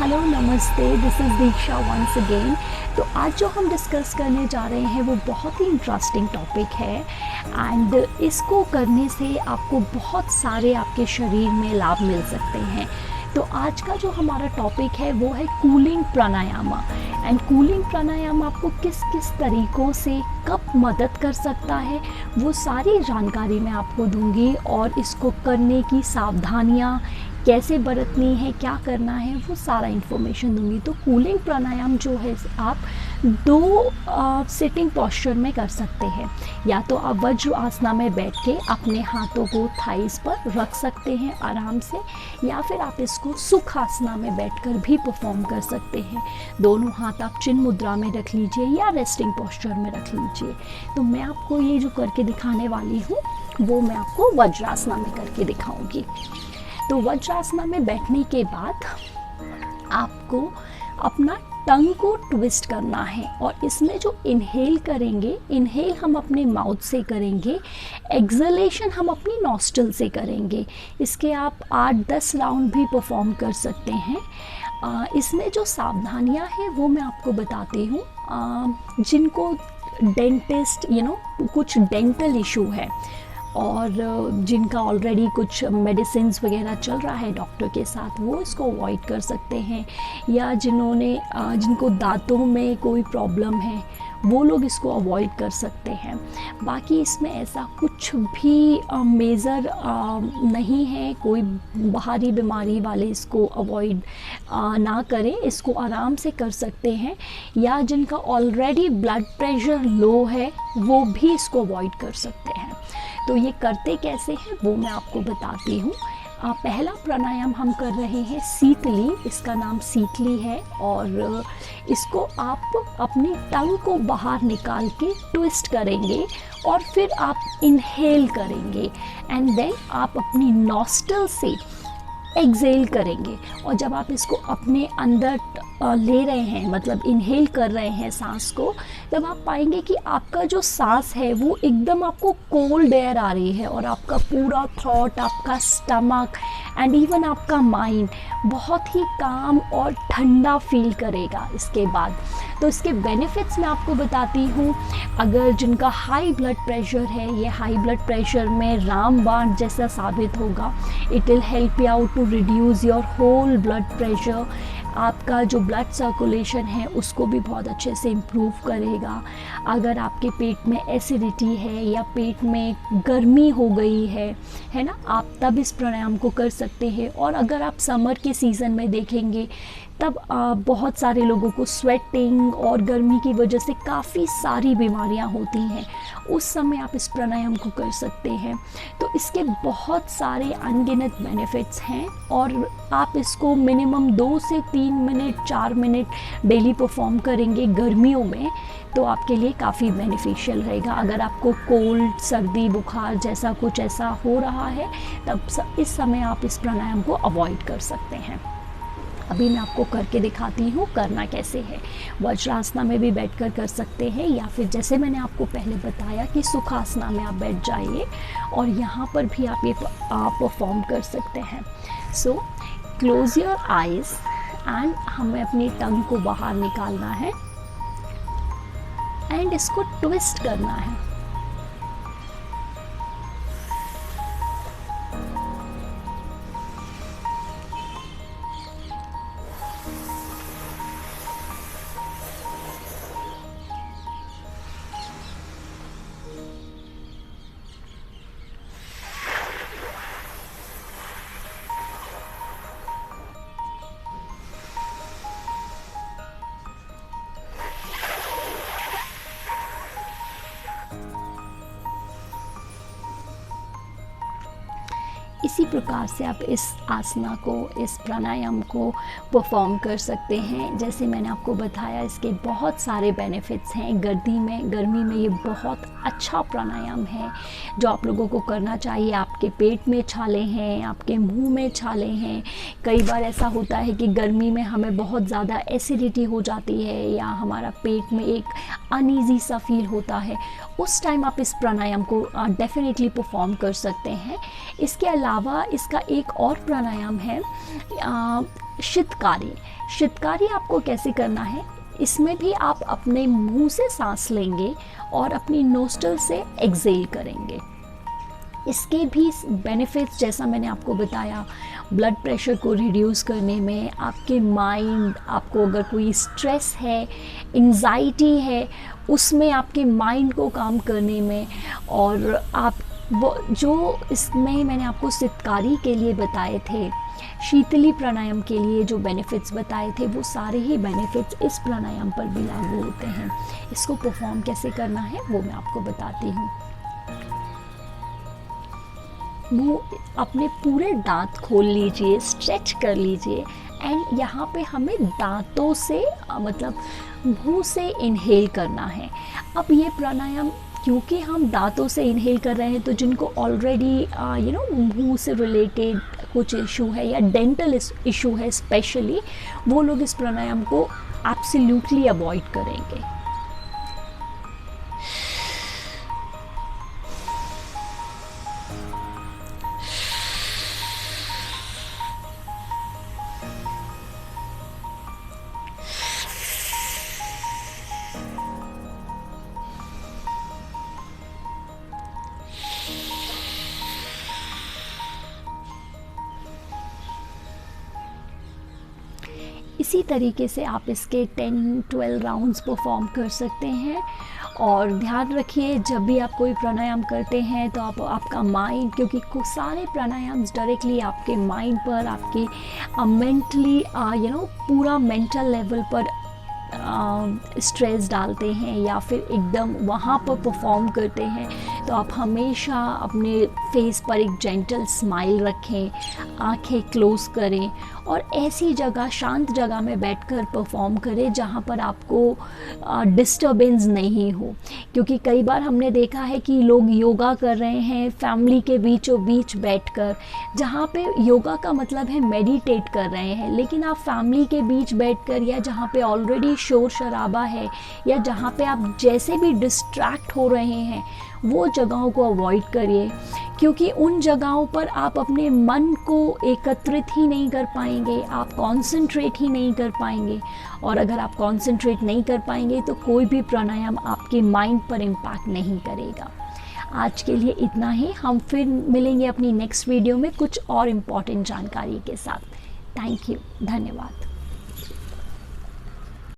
Hello नमस्ते, this is Diksha once again. तो आज जो हम डिस्कस करने जा रहे हैं वो बहुत ही इंटरेस्टिंग टॉपिक है एंड इसको करने से आपको बहुत सारे आपके शरीर में लाभ मिल सकते हैं। तो आज का जो हमारा टॉपिक है वो है कूलिंग प्राणायामा। एंड कूलिंग प्राणायाम आपको किस किस तरीक़ों से कब मदद कर सकता है वो सारी जानकारी मैं आपको दूंगी, और इसको करने की सावधानियाँ कैसे बरतनी है, क्या करना है, वो सारा इन्फॉर्मेशन दूंगी। तो कूलिंग प्राणायाम जो है आप दो सिटिंग पोस्चर में कर सकते हैं। या तो आप वज्र आसना में बैठ के अपने हाथों को थाइस पर रख सकते हैं आराम से, या फिर आप इसको सुख आसना में बैठकर भी परफॉर्म कर सकते हैं। दोनों हाथ आप चिन्ह मुद्रा में रख लीजिए या रेस्टिंग पोस्चर में रख लीजिए। तो मैं आपको ये जो करके दिखाने वाली हूँ वो मैं आपको वज्रासना में करके दिखाऊंगी। तो वज्रासना में बैठने के बाद आपको अपना टंग को ट्विस्ट करना है, और इसमें जो इनहेल करेंगे, इनहेल हम अपने माउथ से करेंगे, एक्सलेशन हम अपनी नॉस्ट्रल से करेंगे। इसके आप 8-10 राउंड भी परफॉर्म कर सकते हैं। इसमें जो सावधानियां हैं वो मैं आपको बताती हूँ। जिनको डेंटिस्ट कुछ डेंटल इशू है और जिनका ऑलरेडी कुछ मेडिसिन्स वगैरह चल रहा है डॉक्टर के साथ, वो इसको अवॉइड कर सकते हैं। या जिनको दांतों में कोई प्रॉब्लम है वो लोग इसको अवॉइड कर सकते हैं। बाकी इसमें ऐसा कुछ भी मेजर नहीं है, कोई बाहरी बीमारी वाले इसको अवॉइड ना करें, इसको आराम से कर सकते हैं। या जिनका ऑलरेडी ब्लड प्रेशर लो है वो भी इसको अवॉइड कर सकते हैं। तो ये करते कैसे हैं वो मैं आपको बताती हूँ। पहला प्राणायाम हम कर रहे हैं शीतली, इसका नाम शीतली है, और इसको आप अपनी टंग को बाहर निकाल के ट्विस्ट करेंगे और फिर आप इनहेल करेंगे एंड देन आप अपनी नॉस्ट्रल से एक्सेल करेंगे। और जब आप इसको अपने अंदर ले रहे हैं, मतलब इनहेल कर रहे हैं सांस को, तब आप पाएंगे कि आपका जो सांस है वो एकदम आपको कोल्ड एयर आ रही है, और आपका पूरा थॉट, आपका स्टमक एंड इवन आपका माइंड बहुत ही काम और ठंडा फील करेगा इसके बाद। तो इसके बेनिफिट्स मैं आपको बताती हूँ। अगर जिनका हाई ब्लड प्रेशर है, ये हाई ब्लड प्रेशर में रामबाण जैसा साबित होगा। It will help you out to reduce your whole blood pressure. आपका जो ब्लड सर्कुलेशन है उसको भी बहुत अच्छे से इम्प्रूव करेगा। अगर आपके पेट में एसिडिटी है या पेट में गर्मी हो गई है ना, आप तब इस प्राणायाम को कर सकते हैं। और अगर आप समर के सीज़न में देखेंगे तब बहुत सारे लोगों को स्वेटिंग और गर्मी की वजह से काफ़ी सारी बीमारियां होती हैं, उस समय आप इस प्राणायाम को कर सकते हैं। तो इसके बहुत सारे अनगिनत बेनिफिट्स हैं, और आप इसको मिनिमम 2 से 3 मिनट 4 मिनट डेली परफॉर्म करेंगे गर्मियों में, तो आपके लिए काफ़ी बेनिफिशियल रहेगा। अगर आपको कोल्ड, सर्दी, बुखार जैसा कुछ ऐसा हो रहा है तब इस समय आप इस प्राणायाम को अवॉइड कर सकते हैं। अभी मैं आपको करके दिखाती हूँ करना कैसे है। वज्रासना में भी बैठकर कर सकते हैं, या फिर जैसे मैंने आपको पहले बताया कि सुखासना में आप बैठ जाइए और यहाँ पर भी आप ये परफॉर्म कर सकते हैं। So close your eyes and हमें अपनी टंग को बाहर निकालना है एंड इसको ट्विस्ट करना है। इसी प्रकार से आप इस आसना को, इस प्राणायाम को परफॉर्म कर सकते हैं। जैसे मैंने आपको बताया इसके बहुत सारे बेनिफिट्स हैं। गर्मी में ये बहुत अच्छा प्राणायाम है जो आप लोगों को करना चाहिए। आपके पेट में छाले हैं, आपके मुंह में छाले हैं। कई बार ऐसा होता है कि गर्मी में हमें बहुत ज़्यादा एसिडिटी हो जाती है या हमारा पेट में एक अनईजी सा फील होता है, उस टाइम आप इस प्राणायाम को डेफिनेटली परफॉर्म कर सकते हैं। इसके अलावा अलावा इसका एक और प्राणायाम है शीतकारी। शीतकारी आपको कैसे करना है, इसमें भी आप अपने मुंह से सांस लेंगे और अपनी नोस्ट्रल से एक्सेल करेंगे। इसके भी बेनिफिट्स जैसा मैंने आपको बताया, ब्लड प्रेशर को रिड्यूस करने में, आपके माइंड, आपको अगर कोई स्ट्रेस है, एंजाइटी है, उसमें आपके माइंड को काम करने में, और आप वो जो इसमें मैंने आपको शीतकारी के लिए बताए थे, शीतली प्राणायाम के लिए जो बेनिफिट्स बताए थे, वो सारे ही बेनिफिट्स इस प्राणायाम पर भी लागू होते हैं। इसको परफॉर्म कैसे करना है वो मैं आपको बताती हूँ। मुंह अपने पूरे दांत खोल लीजिए, स्ट्रेच कर लीजिए, एंड यहाँ पे हमें दांतों से मतलब मुंह से इनहेल करना है। अब ये प्राणायाम क्योंकि हम दांतों से इनहेल कर रहे हैं, तो जिनको ऑलरेडी मुंह से रिलेटेड कुछ इशू है या डेंटल इशू है स्पेशली, वो लोग इस प्राणायाम को एब्सोल्युटली अवॉइड करेंगे। इसी तरीके से आप इसके 10-12 राउंड्स परफॉर्म कर सकते हैं। और ध्यान रखिए, जब भी आप कोई प्राणायाम करते हैं तो आपका माइंड, क्योंकि सारे प्राणायाम्स डायरेक्टली आपके माइंड पर, आपके मेंटली पूरा मेंटल लेवल पर स्ट्रेस डालते हैं या फिर एकदम वहाँ पर परफॉर्म करते हैं। तो आप हमेशा अपने फेस पर एक जेंटल स्माइल रखें, आंखें क्लोज करें और ऐसी जगह, शांत जगह में बैठकर परफॉर्म करें जहाँ पर आपको डिस्टर्बेंस नहीं हो। क्योंकि कई बार हमने देखा है कि लोग योगा कर रहे हैं फैमिली के बीचों बीच बैठकर, जहाँ पे योगा का मतलब है मेडिटेट कर रहे हैं, लेकिन आप फैमिली के बीच बैठकर या जहाँ पे ऑलरेडी शोर शराबा है या जहाँ पे आप जैसे भी डिस्ट्रैक्ट हो रहे हैं, वो जगहों को अवॉइड करिए। क्योंकि उन जगहों पर आप अपने मन को एकत्रित ही नहीं कर पाएंगे, आप कंसंट्रेट ही नहीं कर पाएंगे, और अगर आप कंसंट्रेट नहीं कर पाएंगे तो कोई भी प्राणायाम आपके माइंड पर इम्पैक्ट नहीं करेगा। आज के लिए इतना ही, हम फिर मिलेंगे अपनी नेक्स्ट वीडियो में कुछ और इम्पॉर्टेंट जानकारी के साथ। थैंक यू, धन्यवाद।